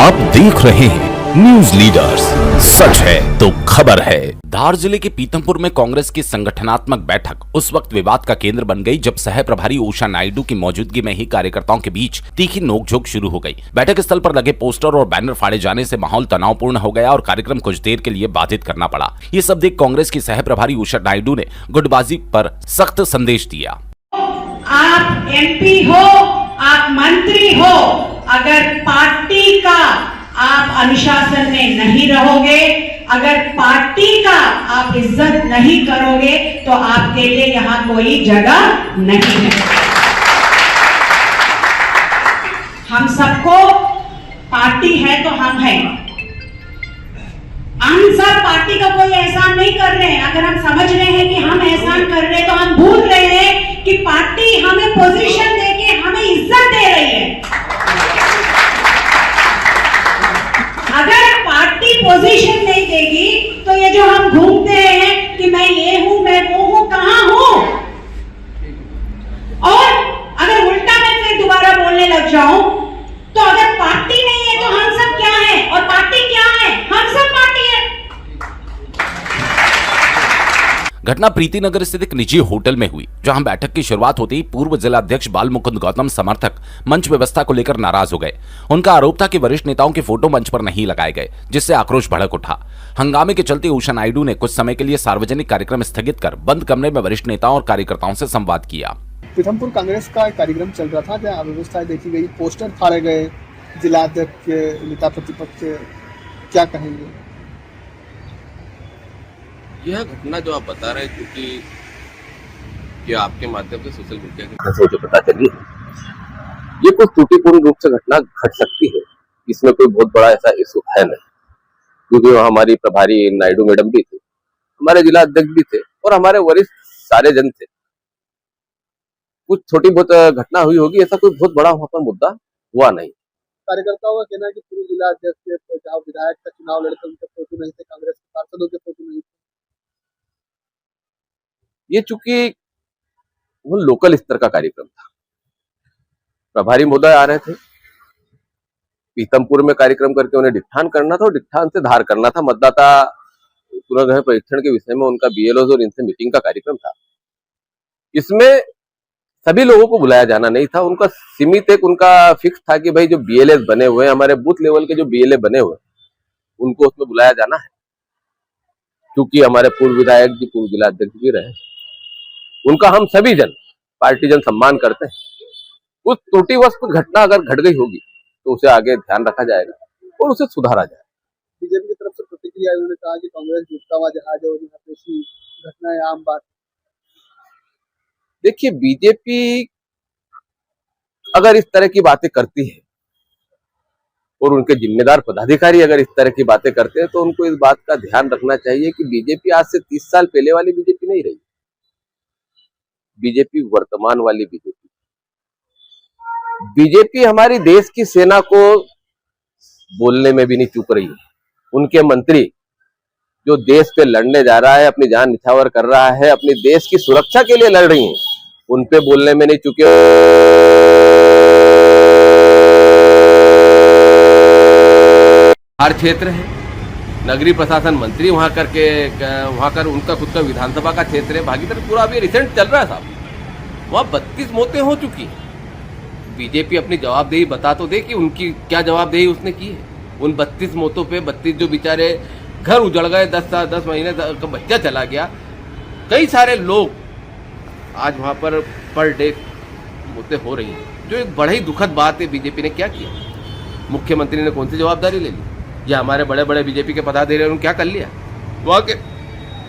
आप देख रहे हैं न्यूज लीडर्स, सच है तो खबर है। धार जिले के पीथमपुर में कांग्रेस की संगठनात्मक बैठक उस वक्त विवाद का केंद्र बन गई जब सह प्रभारी उषा नायडू की मौजूदगी में ही कार्यकर्ताओं के बीच तीखी नोकझोंक शुरू हो गई। बैठक स्थल पर लगे पोस्टर और बैनर फाड़े जाने से माहौल तनावपूर्ण हो गया और कार्यक्रम कुछ देर के लिए बाधित करना पड़ा। ये सब देख कांग्रेस की सह प्रभारी उषा नायडू ने गुटबाजी पर सख्त संदेश दिया। आप एमपी हो, आप मंत्री हो, अगर पार्टी का आप अनुशासन में नहीं रहोगे, अगर पार्टी का आप इज्जत नहीं करोगे तो आपके लिए यहाँ कोई जगह नहीं है। हम सबको पार्टी है तो हम हैं। हम सब पार्टी का कोई एहसान नहीं कर रहे हैं। अगर हम समझ रहे हैं कि हम एहसान कर रहे हैं तो हम भूल रहे हैं कि पार्टी हमें पोजीशन देके हमें इज्जत दे रही है। अगर पार्टी पोजीशन नहीं देगी तो ये जो हम घूमते हैं कि मैं ये हूं, मैं वो हूं, कहां हूं, और अगर उल्टा मैं फिर दोबारा बोलने लग जाऊं तो अगर पार्टी नहीं है तो हम सब क्या है और पार्टी क्या है? हम सब पार्टी है। घटना प्रीतिनगर स्थित एक निजी होटल में हुई, जहां बैठक की शुरुआत होते ही पूर्व जिला अध्यक्ष बाल मुकुंद गौतम समर्थक मंच व्यवस्था को लेकर नाराज हो गए। उनका आरोप था कि वरिष्ठ नेताओं के फोटो मंच पर नहीं लगाए गए, जिससे आक्रोश भड़क उठा। हंगामे के चलते उषा नायडू ने कुछ समय के लिए सार्वजनिक कार्यक्रम स्थगित कर बंद कमरे में वरिष्ठ नेताओं और कार्यकर्ताओं से संवाद किया। पीथमपुर कांग्रेस का एक कार्यक्रम चल रहा था जहाँ अव्यवस्थाएं देखी गई, पोस्टर फाड़े गए, जिला अध्यक्ष के नेता प्रतिपक्ष, क्या कहेंगे? यह घटना जो आप बता रहे हैं, क्योंकि आपके माध्यम से सोशल मीडिया की जो पता चली, ये कुछ त्रुटिपूर्ण रूप से घटना घट सकती है। इसमें कोई बहुत बड़ा ऐसा इशू है नहीं, क्योंकि वहाँ हमारी प्रभारी नायडू मैडम भी थे, हमारे जिला अध्यक्ष भी थे और हमारे वरिष्ठ सारे जन थे। कुछ छोटी बहुत घटना हुई होगी, ऐसा कोई बहुत बड़ा वहाँ पर मुद्दा हुआ नहीं। कार्यकर्ताओं का कहना है कि पूर्व जिला अध्यक्ष जहाँ विधायक का चुनाव लड़े थे उनके फोटो नहीं थे, कांग्रेस के पार्षदों के फोटो नहीं थे। ये चूंकि वो लोकल स्तर का कार्यक्रम था, प्रभारी महोदय आ रहे थे, पीथमपुर में कार्यक्रम करके उन्हें डिट्ठान करना था और डिट्ठान से धार करना था। मतदाता पूर्वाग्रह परीक्षण के विषय में उनका बीएलओ और इनसे मीटिंग का कार्यक्रम था। इसमें सभी लोगों को बुलाया जाना नहीं था। उनका सीमित एक उनका फिक्स था कि भाई जो बीएलए बने हुए, हमारे बूथ लेवल के जो बीएलए बने हुए, उनको उसमें बुलाया जाना है, क्योंकि हमारे पूर्व विधायक जी पूर्व जिला अध्यक्ष भी रहे, उनका हम सभी जन पार्टी जन सम्मान करते हैं। उस त्रुटिवश कुछ घटना अगर घट गई होगी तो उसे आगे ध्यान रखा जाएगा और उसे सुधारा जाएगा। बीजेपी की तरफ से प्रतिक्रिया, उन्होंने कहा कि कांग्रेस झूठा हुआ जहाज है और यहाँ पे ऐसी घटनाएं आम बात। देखिए, बीजेपी अगर इस तरह की बातें करती है और उनके जिम्मेदार पदाधिकारी अगर इस तरह की बातें करते हैं तो उनको इस बात का ध्यान रखना चाहिए कि बीजेपी आज से 30 साल पहले वाली बीजेपी नहीं रही। बीजेपी वर्तमान वाली बीजेपी हमारी देश की सेना को बोलने में भी नहीं चूक रही है। उनके मंत्री जो देश पे लड़ने जा रहा है, अपनी जान निछावर कर रहा है, अपने देश की सुरक्षा के लिए लड़ रही हैं, उन पे बोलने में नहीं चूके। हर क्षेत्र है, नगरीय प्रशासन मंत्री वहां कर उनका खुद का विधानसभा का क्षेत्र है, भागीरथी पूरा अभी रिसेंट चल रहा है साहब। वहां 32 मौतें हो चुकी हैं। बीजेपी अपनी जवाबदेही बता तो दे कि उनकी क्या जवाबदेही उसने की है। उन 32 मौतों पे 32 जो बेचारे घर उजड़ गए, 10 महीने का बच्चा चला गया, कई सारे लोग आज वहां पर डे मौतें हो रही हैं, जो एक बड़ा ही दुखद बात है। बीजेपी ने क्या किया? मुख्यमंत्री ने कौन सी जवाबदारी ले ली? या हमारे बड़े बड़े बीजेपी के पदाधिकारियों ने क्या कर लिया? वहाँ के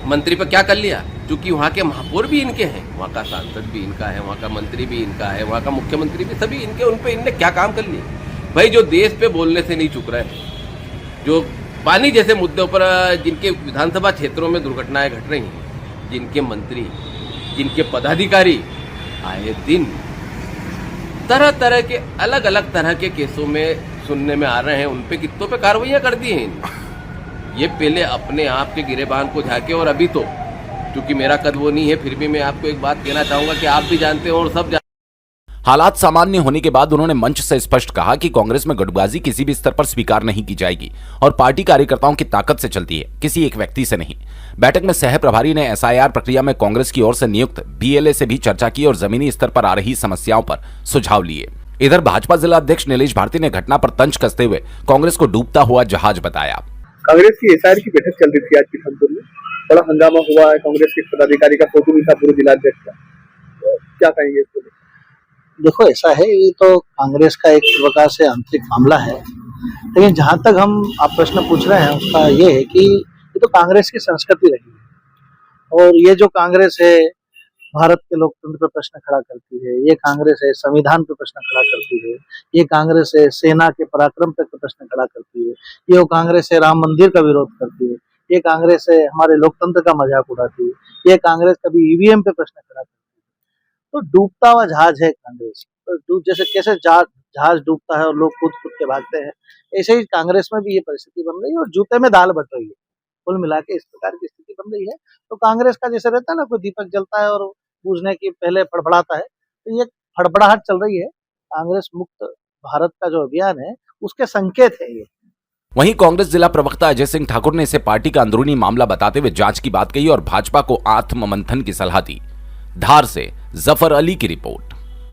मंत्री पर क्या कर लिया? क्योंकि वहाँ के महापौर भी इनके हैं, वहाँ का सांसद भी इनका है, वहाँ का मंत्री भी इनका है, वहाँ का मुख्यमंत्री भी, सभी इनके। उन पे इनने क्या काम कर लिए? भाई, जो देश पे बोलने से नहीं चुक रहे, जो पानी जैसे मुद्दों पर जिनके विधानसभा क्षेत्रों में दुर्घटनाएं घट रही हैं, जिनके मंत्री, जिनके पदाधिकारी आए दिन तरह तरह के अलग अलग तरह के केसों में सुनने में आ रहे हैं, उन पे कितनों पे कार्रवाइयां कर दी हैं। ये पहले अपने आप के गिरेबान को झाके, और अभी तो क्योंकि मेरा कद वो नहीं है, फिर भी मैं आपको एक बात कहना चाहूंगा कि आप भी जानते हो और सब हालात सामान्य होने के बाद उन्होंने मंच से स्पष्ट कहा कि कांग्रेस में गुटबाजी किसी भी स्तर पर स्वीकार नहीं की जाएगी और पार्टी कार्यकर्ताओं की ताकत से चलती है, किसी एक व्यक्ति से नहीं। बैठक में सह प्रभारी ने एसआईआर प्रक्रिया में कांग्रेस की ओर से नियुक्त बीएलए से भी चर्चा की और जमीनी स्तर पर आ रही समस्याओं पर सुझाव लिए। इधर भाजपा जिला अध्यक्ष नीलेश भारती ने घटना पर तंज कसते हुए कांग्रेस को डूबता हुआ जहाज बताया। कांग्रेस की एसआईआर की बैठक चल रही थी आज पीथमपुर में, बड़ा हंगामा हुआ है। कांग्रेस के पदाधिकारी का फोटो भी था पूर्व जिलाध्यक्ष का, क्या कहेंगे इसको? देखो, ऐसा है, ये तो कांग्रेस का एक प्रकार से आंतरिक मामला है, लेकिन जहां तक आप प्रश्न पूछ रहे हैं उसका ये है कि ये तो कांग्रेस की संस्कृति रही है और ये जो कांग्रेस है भारत के लोकतंत्र पर प्रश्न खड़ा करती है, ये कांग्रेस है संविधान पर प्रश्न खड़ा करती है, ये कांग्रेस है सेना के पराक्रम पर प्रश्न खड़ा करती है, ये कांग्रेस है राम मंदिर का विरोध करती है, ये कांग्रेस है हमारे लोकतंत्र का मजाक उड़ाती है, ये कांग्रेस कभी ईवीएम पे प्रश्न खड़ा करती है। तो डूबता हुआ जहाज है कांग्रेस। तो जैसे कैसे जहाज डूबता है और लोग कूद कूद के भागते हैं, ऐसे ही कांग्रेस में भी ये परिस्थिति बन रही है और जूते में दाल बट रही है। कुल मिला के इस प्रकार की स्थिति बन रही है। तो कांग्रेस का जैसे रहता है ना, कोई दीपक जलता है और बुझने की पहले फड़फड़ाता है, तो ये फड़फड़ाहट चल रही है। कांग्रेस मुक्त भारत का जो अभियान है उसके संकेत है ये। वहीं कांग्रेस जिला प्रवक्ता अजय सिंह ठाकुर ने इसे पार्टी का अंदरूनी मामला बताते हुए जांच की बात कही और भाजपा को आत्ममंथन की सलाह दी। धार से जफर अली की रिपोर्ट।